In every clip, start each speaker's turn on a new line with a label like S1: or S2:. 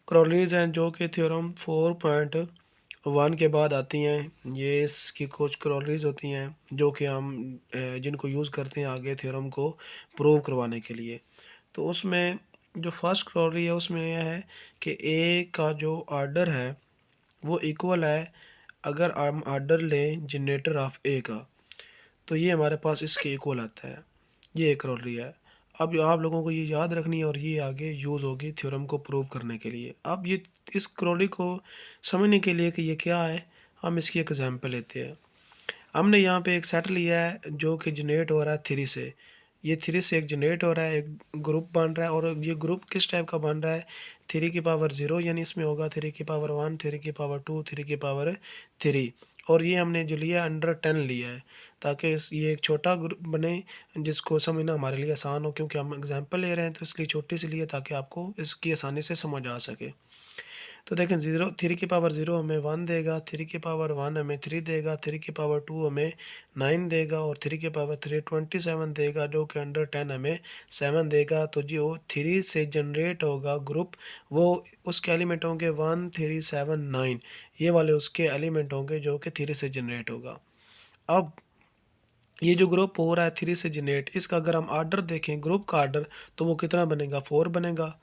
S1: क्रॉलीज हैं जो कि थ्योरम 4.1 के बाद आती हैं। ये इसकी कुछ क्रॉलीज होती हैं जो कि हम जिनको यूज़ करते हैं आगे थ्योरम को प्रूव करवाने के लिए। तो उसमें जो फर्स्ट क्रॉली है उसमें यह है कि ए का जो आर्डर है वो इक्वल है अगर हम आर्डर लें जनरेटर ऑफ ए का, तो ये हमारे पास इसके इक्वल आता है। ये एक क्रॉली है। अब आप लोगों को ये याद रखनी है और ये आगे यूज़ होगी थ्योरम को प्रूव करने के लिए। अब ये इस क्रॉली को समझने के लिए कि ये क्या है, हम इसकी एक एग्जांपल लेते हैं। हमने यहाँ पे एक सेट लिया है जो कि जनरेट हो रहा है 3 से। ये 3 से एक जनरेट हो रहा है, एक ग्रुप बन रहा है और ये ग्रुप किस टाइप का बन रहा है, 3 की पावर 0 यानी इसमें होगा 3 की पावर 1, 3 की पावर 2, 3 की पावर 3। और ये हमने जो लिया अंडर 10 लिया है ताकि ये एक छोटा ग्रुप बने जिसको समझना हमारे लिए आसान हो, क्योंकि हम एग्जांपल ले रहे हैं तो इसलिए छोटी सी लिए ताकि आपको इसकी आसानी से समझ आ सके। तो देखें 3 की पावर 0 हमें 1 देगा, 3 की पावर 1 हमें 3 देगा, 3 की पावर 2 हमें 9 देगा और 3 की पावर 3 27 देगा, जो कि अंडर 10 हमें 7 देगा। तो जो 3 से जनरेट होगा ग्रुप, वो उसके एलिमेंट होंगे 1 3 7 9। ये वाले उसके एलिमेंट होंगे जो कि 3 से जनरेट होगा। अब ये जो ग्रुप हो रहा है 3 से जनरेट, इसका अगर हम आर्डर देखें ग्रुप का आर्डर, तो वो कितना बनेगा, 4 बनेगा।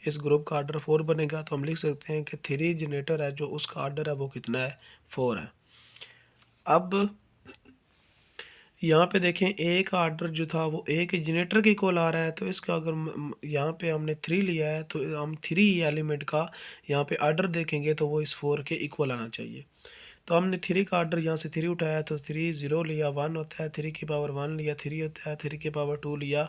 S1: इस ग्रुप का आर्डर 4 बनेगा, तो हम लिख सकते हैं कि 3 जनरेटर है जो उसका आर्डर है वो कितना है, 4 है। अब यहाँ पे देखें ए का आर्डर जो था वो ए के जनरेटर के इक्वल आ रहा है, तो इसका अगर यहाँ पे हमने 3 लिया है तो हम 3 एलिमेंट का यहाँ पे आर्डर देखेंगे तो वो इस 4 के इक्वल आना चाहिए। तो हमने 3 का ऑर्डर यहाँ से 3 उठाया तो 3 0 लिया, 1 होता है, 3 की पावर 1 लिया, 3 होता है, 3 की पावर 2 लिया,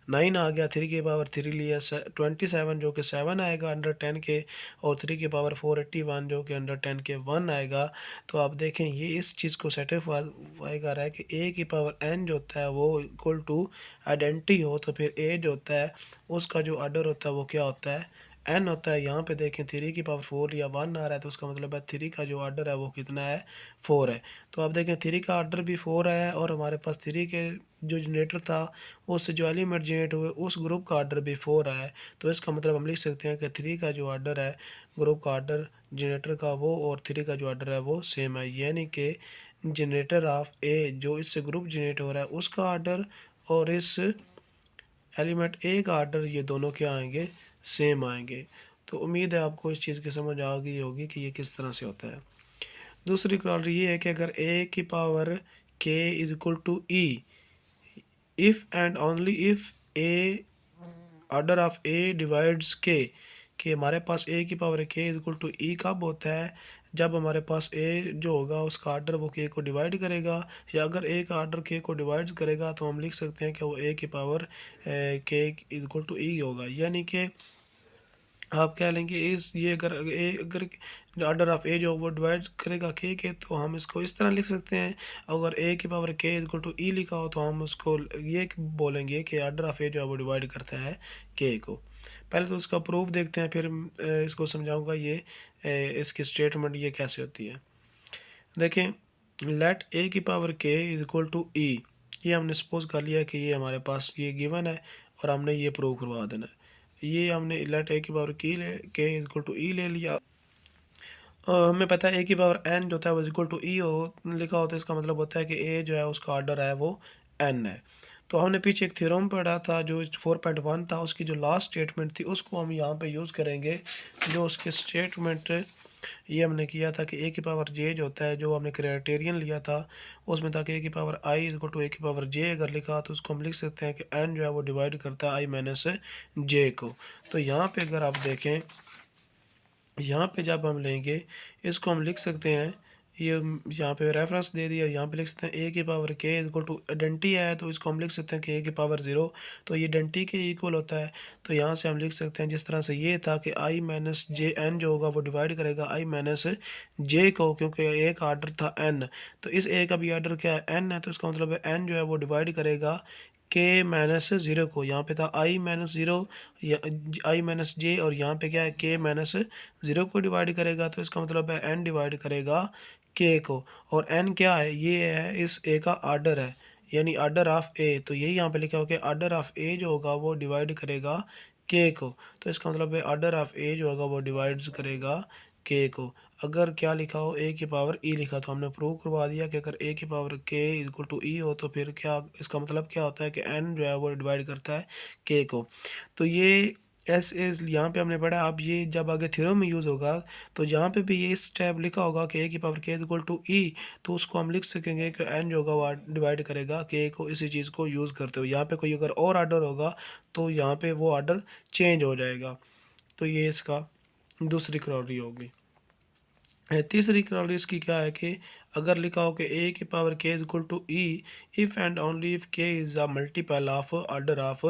S1: 9 आ गया, 3 की पावर 3 लिया, 27 जो कि 7 आएगा अंडर 10 के, और 3 की पावर 4 81 जो कि अंडर 10 के 1 आएगा। तो आप देखें ये इस चीज़ को सेटिस्फाई कर रहा है कि ए की पावर एन जो होता है वो इक्वल टू आइडेंटिटी हो, तो फिर ए जो होता है उसका जो ऑर्डर होता है वो क्या होता है, एन होता है। यहाँ पे देखें 3 की पावर 4 या 1 आ रहा है तो उसका मतलब है 3 का जो ऑर्डर है वो कितना है, 4 है। तो आप देखें 3 का ऑर्डर भी 4 है और हमारे पास 3 के जो जनरेटर था उससे जो एलिमेंट जनरेट हुए उस ग्रुप का ऑर्डर भी 4 है। तो इसका मतलब हम लिख सकते हैं कि 3 का जो ऑर्डर है ग्रुप का ऑर्डर जनरेटर का वो और 3 का जो ऑर्डर है वो सेम है, यानी कि जनरेटर ऑफ ए जो इससे ग्रुप जनरेट हो रहा है उसका ऑर्डर और इस एलिमेंट ए का आर्डर, ये दोनों क्या आएंगे, सेम आएंगे। तो उम्मीद है आपको इस चीज़ की समझ आ गई होगी कि ये किस तरह से होता है। दूसरी क्रॉलरी ये है कि अगर ए की power k is equal to e, if and only if a order of a divides k, कि हमारे पास ए की power k is equal to ई कब होता है, जब हमारे पास ए जो होगा उसका आर्डर वो के को डिवाइड करेगा, या अगर ए का आर्डर के को डिवाइड करेगा तो हम लिख सकते हैं कि वो ए की power k is equal to ई होगा। यानी कि आप क्या लेंगे इस ये अगर ऑर्डर ऑफ ए जो वो डिवाइड करेगा के, तो हम इसको इस तरह लिख सकते हैं। अगर ए की पावर के इक्वल टू ई लिखा हो तो हम उसको ये बोलेंगे कि ऑर्डर ऑफ ए जो है वो डिवाइड करता है के को। पहले तो उसका प्रूफ देखते हैं, फिर इसको समझाऊंगा ये इसकी स्टेटमेंट ये कैसे होती है। देखें लेट ए की power k is equal to ई, ये हमने सपोज कर लिया कि ये हमारे पास ये गिवन है और हमने ये प्रूव करवा देना है। ये हमने लेट ए की पावर की ले के इज इक्वल टू ई ले लिया और हमें पता है ए की पावर एन जो होता है वो इक्वल टू ई हो लिखा होता है, इसका मतलब होता है कि ए जो है उसका ऑर्डर है वो एन है। तो हमने पीछे एक थ्योरम पढ़ा था जो 4.1 था, उसकी जो लास्ट स्टेटमेंट थी उसको हम यहाँ पे यूज़ करेंगे। जो उसके स्टेटमेंट ये हमने किया था कि ए की पावर जे जो होता है, जो हमने क्राइटेरियन लिया था उसमें था कि ए की पावर आई इक्वल टू ए की पावर जे अगर लिखा तो उसको हम लिख सकते हैं कि एन जो है वो डिवाइड करता है आई माइनस जे को। तो यहाँ पे अगर आप देखें, यहाँ पे जब हम लेंगे इसको हम लिख सकते हैं, ये यहाँ पे रेफरेंस दे दिया, यहाँ पे लिख सकते हैं ए की पावर के इक्वल टू डेंटी है तो इसको हम लिख सकते हैं कि ए की पावर 0, तो ये डेंटी के इक्वल होता है। तो यहाँ से हम लिख सकते हैं जिस तरह से ये था कि आई माइनस जे एन जो होगा वो डिवाइड करेगा आई माइनस जे को, क्योंकि ए का आर्डर था एन, तो इस ए का भी आर्डर क्या है, एन है, तो इसका मतलब है एन जो है वो डिवाइड करेगा के माइनस 0 को। यहाँ पे था आई माइनस 0 या आई माइनस जे, और यहाँ पे क्या है के माइनस 0 को डिवाइड करेगा, तो इसका मतलब है एन डिवाइड करेगा के को। और एन क्या है, ये है इस ए का आर्डर है, यानी आर्डर ऑफ ए। तो यही यहाँ पे लिखा हो कि आर्डर ऑफ ए जो होगा वो डिवाइड करेगा के को। तो इसका मतलब है ऑर्डर ऑफ ए जो होगा वो डिवाइड्स करेगा के को। अगर क्या लिखा हो ए की पावर ई लिखा, तो हमने प्रूव करवा दिया कि अगर ए की पावर के इक्वल टू ई हो तो फिर क्या, इसका मतलब क्या होता है कि एन जो है वो डिवाइड करता है के को। तो ये एस एस यहाँ पे हमने पढ़ा। अब ये जब आगे थ्योरम में यूज़ होगा तो जहाँ पे भी ये स्टेप लिखा होगा कि ए की पावर के इक्वल टू ई, तो उसको हम लिख सकेंगे कि एन जो होगा वो डिवाइड करेगा के को, इसी चीज़ को यूज़ करते हुए। यहाँ पे कोई अगर और आर्डर होगा तो यहाँ पे वो आर्डर चेंज हो जाएगा। तो ये इसका दूसरी क्रोरी होगी। तीसरी क्रोरी इसकी क्या है कि अगर लिखा हो कि ए की power k is equal to e if and only if k is a multiple of order of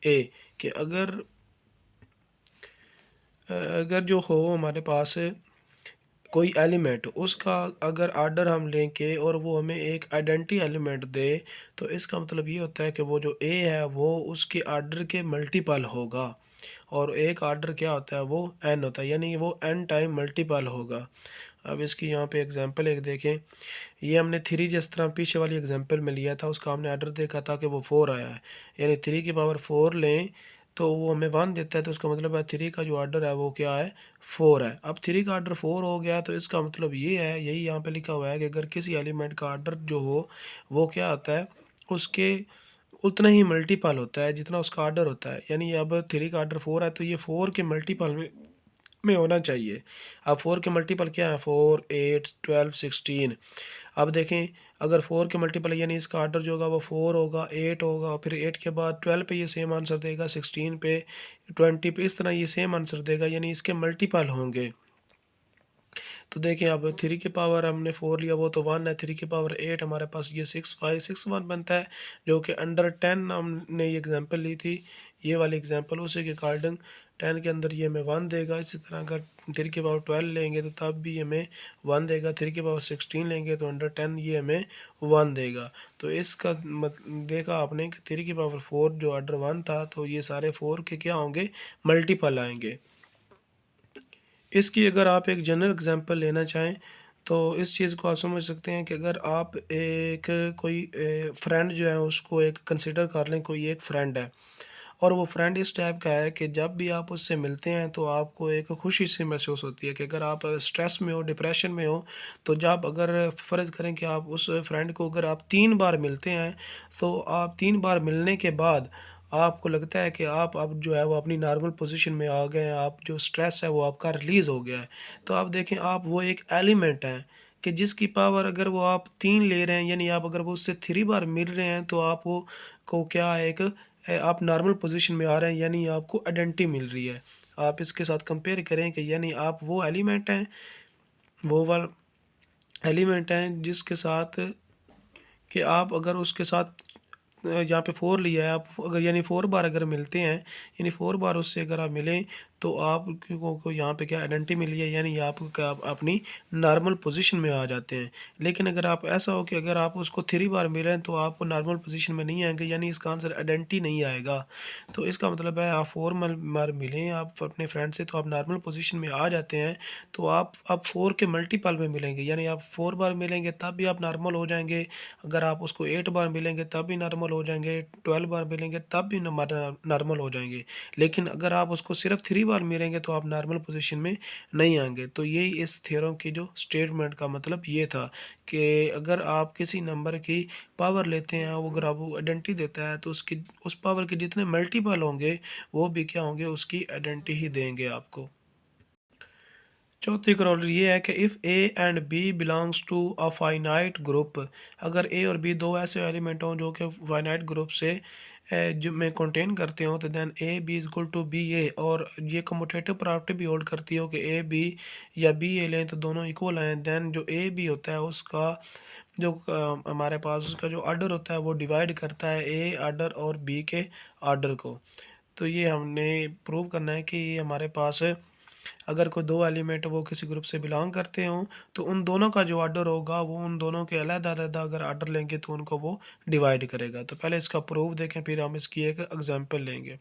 S1: a, कि अगर जो हो हमारे पास कोई एलिमेंट, उसका अगर आर्डर हम लें के और वो हमें एक आइडेंटिटी एलिमेंट दे, तो इसका मतलब ये होता है कि वो जो ए है वो उसके आर्डर के मल्टीपल होगा। और एक आर्डर क्या होता है, वो एन होता है, यानी वो एन टाइम मल्टीपल होगा। अब इसकी यहाँ पे एग्जांपल एक देखें। ये हमने थ्री जिस तरह पीछे वाली एग्जांपल में लिया था, उसका हमने आर्डर देखा था कि वो फोर आया है, यानी थ्री की पावर फोर लें तो वो हमें वन देता है। तो उसका मतलब है थ्री का जो आर्डर है वो क्या है, फोर है। अब थ्री का आर्डर फोर हो गया तो इसका मतलब ये है, यही यहाँ पे लिखा हुआ है कि अगर किसी एलिमेंट का आर्डर जो हो वो क्या होता है, उसके उतना ही मल्टीपल होता है जितना उसका आर्डर होता है। यानी अब थ्री का आर्डर फोर है तो ये फोर के मल्टीपल में होना चाहिए। अब फोर के मल्टीपल क्या है, फोर, एट, 12, 16। अब देखें, अगर फोर के मल्टीपल यानी इसका आर्डर जो होगा वो फोर होगा, एट होगा, फिर एट के बाद 12 पे ये सेम आंसर देगा, 16 पे, 20 पे, इस तरह ये सेम आंसर देगा, यानी इसके मल्टीपल होंगे। तो देखें, अब थ्री की पावर हमने फोर लिया वो तो वन है, थ्री की पावर एट हमारे पास ये सिक्स, फाइव, सिक्स वन बनता है, जो कि अंडर 10 हमने ये एग्जांपल ली थी, ये वाली एग्जांपल, उसी के अकॉर्डिंग 10 के अंदर ये हमें वन देगा। इसी तरह अगर थ्री की पावर 12 लेंगे तो तब भी हमें वन देगा, थ्री की पावर 16 लेंगे तो अंडर 10 ये हमें वन देगा। तो इसका देखा आपने कि थ्री की पावर फोर जो अंडर वन था, तो ये सारे फोर के क्या होंगे, मल्टीपल आएंगे। इसकी अगर आप एक जनरल एग्जांपल लेना चाहें तो इस चीज़ को आप समझ सकते हैं कि अगर आप एक कोई फ्रेंड जो है उसको एक कंसिडर कर लें, कोई एक फ्रेंड है और वो फ्रेंड इस टाइप का है कि जब भी आप उससे मिलते हैं तो आपको एक खुशी सी महसूस होती है। कि अगर आप स्ट्रेस में हो, डिप्रेशन में हो, तो जब अगर फ़र्ज़ करें कि आप उस फ्रेंड को अगर आप 3 बार मिलते हैं, तो आप 3 बार मिलने के बाद आपको लगता है कि आप अब जो है वो अपनी नॉर्मल पोज़ीशन में आ गए हैं, आप जो स्ट्रेस है वो आपका रिलीज़ हो गया है। तो आप देखें, आप वो एक एलिमेंट हैं कि जिसकी पावर अगर वो आप 3 ले रहे हैं, यानी आप अगर वो उससे 3 बार मिल रहे हैं तो आप वो को क्या एक आप नॉर्मल पोजीशन में आ रहे हैं, यानी आपको आइडेंटिटी मिल रही है। आप इसके साथ कंपेयर करें कि यानी आप वो एलिमेंट हैं, वो वाला एलिमेंट हैं जिसके साथ कि आप अगर उसके साथ यहाँ पे 4 लिया है, आप अगर यानी 4 बार अगर मिलते हैं, यानी 4 बार उससे अगर आप मिलें तो आप को यहाँ पे क्या आइडेंटिटी मिली है, यानी आप क्या आप अपनी नॉर्मल पोजीशन में आ जाते हैं। लेकिन अगर आप ऐसा हो कि अगर आप उसको 3 बार मिलें तो आप नॉर्मल पोजीशन में नहीं आएँगे, यानी इसका आंसर आइडेंटिटी नहीं आएगा। तो इसका मतलब है आप 4 बार मिलें आप अपने फ्रेंड से तो आप नॉर्मल पोजीशन में आ जाते हैं। तो आप अब 4 के मल्टीपल में मिलेंगे, यानी आप 4 बार मिलेंगे तब भी आप नॉर्मल हो जाएँगे। अगर आप उसको 8 बार मिलेंगे तब भी नॉर्मल हो जाएँगे, 12 बार मिलेंगे तब भी नॉर्मल हो जाएँगे। लेकिन अगर आप उसको सिर्फ़ 3 बार मिलेंगे तो आप नॉर्मल पोज़ीशन में नहीं आएँगे। तो यही इस थ्योरम की जो स्टेटमेंट का मतलब ये था कि अगर आप किसी नंबर की पावर लेते हैं, वो अगर आपको आइडेंटिटी देता है तो उसकी उस पावर के जितने मल्टीपल होंगे, वो भी क्या होंगे, उसकी आइडेंटिटी ही देंगे आपको। चौथी करोलरी ये है कि if a and b belongs to a finite group, अगर ए और बी दो ऐसे एलिमेंट हों जो कि फाइनाइट ग्रुप से जो में कंटेन करते हो, तो then a b is equal to b a, और ये कम्यूटेटिव प्रॉपर्टी भी होल्ड करती हो कि ए बी या बी ए लें तो दोनों इक्वल हैं। देन जो ए बी होता है उसका जो हमारे पास उसका जो आर्डर होता है वो डिवाइड करता है ए आर्डर और बी के आर्डर को। तो ये हमने प्रूव करना है कि ये हमारे पास अगर कोई दो एलिमेंट वो किसी ग्रुप से बिलोंग करते हों तो उन दोनों का जो ऑर्डर होगा वो उन दोनों के अलग-अलग अगर ऑर्डर लेंगे तो उनको वो डिवाइड करेगा। तो पहले इसका प्रूफ देखें, फिर हम इसकी एक एग्जांपल लेंगे।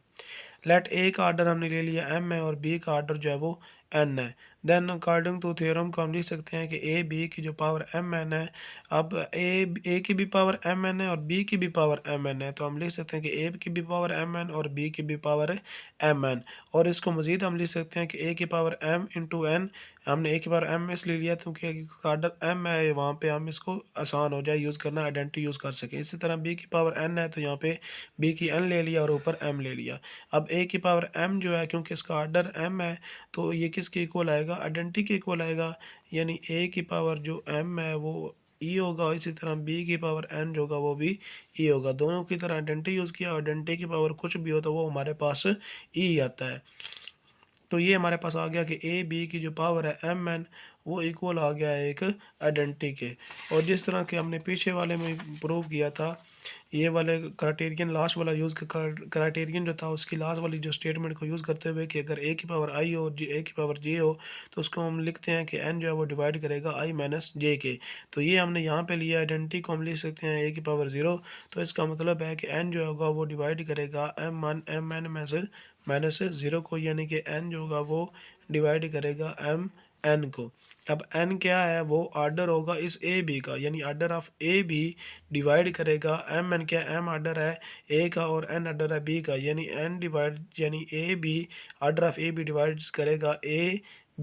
S1: लेट ए का आर्डर हमने ले लिया m है और b का आर्डर जो है वो n है। देन अकॉर्डिंग टू थ्योरम को हम लिख सकते हैं कि ए बी की जो पावर m n है, अब ए की भी पावर m n है और b की भी पावर m n है, तो हम लिख सकते हैं कि a की भी पावर m n और b की भी पावर m n। और इसको मज़ीद हम लिख सकते हैं कि a की पावर m इंटू n, हमने a की पावर m इसलिए लिया क्योंकि आर्डर m है, वहाँ पे हम इसको आसान हो जाए यूज़ करना, आइडेंटिटी यूज़ कर सकें। इसी तरह b की पावर n है तो यहाँ पे b की n ले लिया और ऊपर m ले लिया। अब a की पावर m जो है, क्योंकि इसका आर्डर m है तो ये किसके इक्वल आएगा, आइडेंटिटी के इक्वल आएगा, यानी a की पावर जो m है वो e होगा, इसी तरह b की पावर n जो होगा वो भी e होगा। दोनों की तरह आइडेंटिटी यूज़ किया, आइडेंटिटी की पावर कुछ भी हो तो वो हमारे पास e आता है। तो ये हमारे पास आ गया कि ए बी की जो पावर है एम एन वो इक्वल आ गया है एक आइडेंटिटी के। और जिस तरह के हमने पीछे वाले में प्रूव किया था, ये वाले क्राइटेरियन लास्ट वाला यूज़ क्राइटेरियन जो था उसकी लास्ट वाली जो स्टेटमेंट को यूज़ करते हुए कि अगर ए की पावर आई हो और ए की पावर जे हो तो उसको हम लिखते हैं कि एन जो है वो डिवाइड करेगा आई माइनस जे के। तो ये हमने यहाँ पे लिया, आइडेंटिटी को हम लिख सकते हैं ए की पावर ज़ीरो, तो इसका मतलब है कि एन जो होगा वो डिवाइड करेगा एम एन में से माइनस ज़ीरो को, यानी कि n जो होगा वो डिवाइड करेगा m n को। अब n क्या है, वो आर्डर होगा इस ए बी का, यानी order of a b divide करेगा m n, क्या m आर्डर है a का और n आर्डर है b का, यानी n डिवाइड यानी a b order of a b divide करेगा a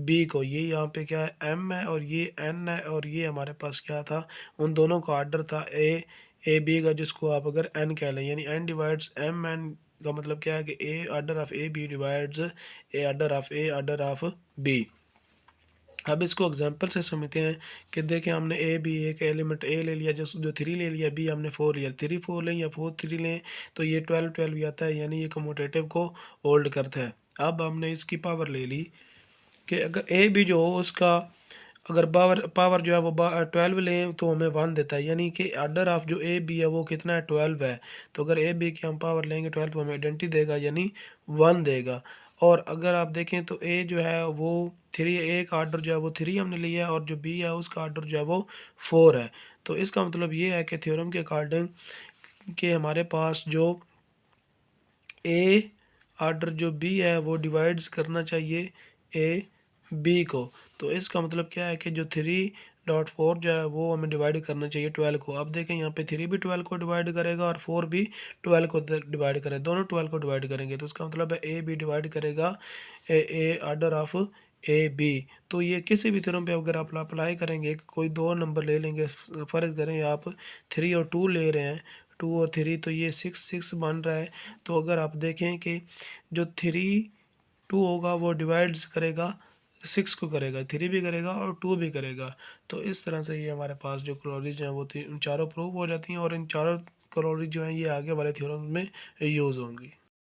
S1: b को। ये यहाँ पे क्या है m है और ये n है और ये हमारे पास क्या था, उन दोनों का आर्डर था ए बी का, जिसको आप अगर n कह लें, यानी n डिवाइड्स m n का मतलब क्या है कि a order of a b divides a order of b. अब इसको एग्जांपल से समझते हैं कि देखें हमने ए बी एक एलिमेंट ए ले लिया, जो थ्री ले लिया, बी हमने फोर लिया, थ्री फोर लें या फोर थ्री लें तो ये 12 ही आता है, यानी ये कम्यूटेटिव को होल्ड करता है। अब हमने इसकी पावर ले ली कि अगर ए बी जो हो उसका अगर पावर पावर जो है वो 12 लें तो हमें 1 देता है, यानी कि आर्डर ऑफ जो ए बी है वो कितना है, 12 है। तो अगर ए बी की हम पावर लेंगे 12 तो हमें आइडेंटिटी देगा, यानी 1 देगा। और अगर आप देखें तो ए जो है वो थ्री, ए का आर्डर जो है वो थ्री हमने लिया है और जो बी है उसका आर्डर जो है वो 4 है। तो इसका मतलब ये है कि थ्योरम के अकॉर्डिंग कि हमारे पास जो ए आर्डर जो बी है वो डिवाइड्स करना चाहिए ए बी को। तो इसका मतलब क्या है कि जो 3.4 जो है वो हमें डिवाइड करना चाहिए 12 को। अब देखें यहाँ पे 3 भी 12 को डिवाइड करेगा और 4 भी 12 को डिवाइड करेगा, दोनों 12 को डिवाइड करेंगे, तो इसका मतलब है ए बी डिवाइड करेगा ए आर्डर ऑफ ए बी। तो ये किसी भी थ्योरम पे अगर आप अप्लाई करेंगे, कोई दो नंबर ले लेंगे, फ़र्ज़ करें आप 3 और 2 ले रहे हैं, 2 और 3, तो ये 6 बन रहा है। तो अगर आप देखें कि जो 2 होगा वो डिवाइड्स करेगा 6 को, करेगा 3 भी करेगा और 2 भी करेगा। तो इस तरह से ये हमारे पास जो क्लोरीज हैं वो चारों प्रूव हो जाती हैं और इन चारों क्लोरीज जो हैं ये आगे वाले थ्योरम में यूज़ होंगी।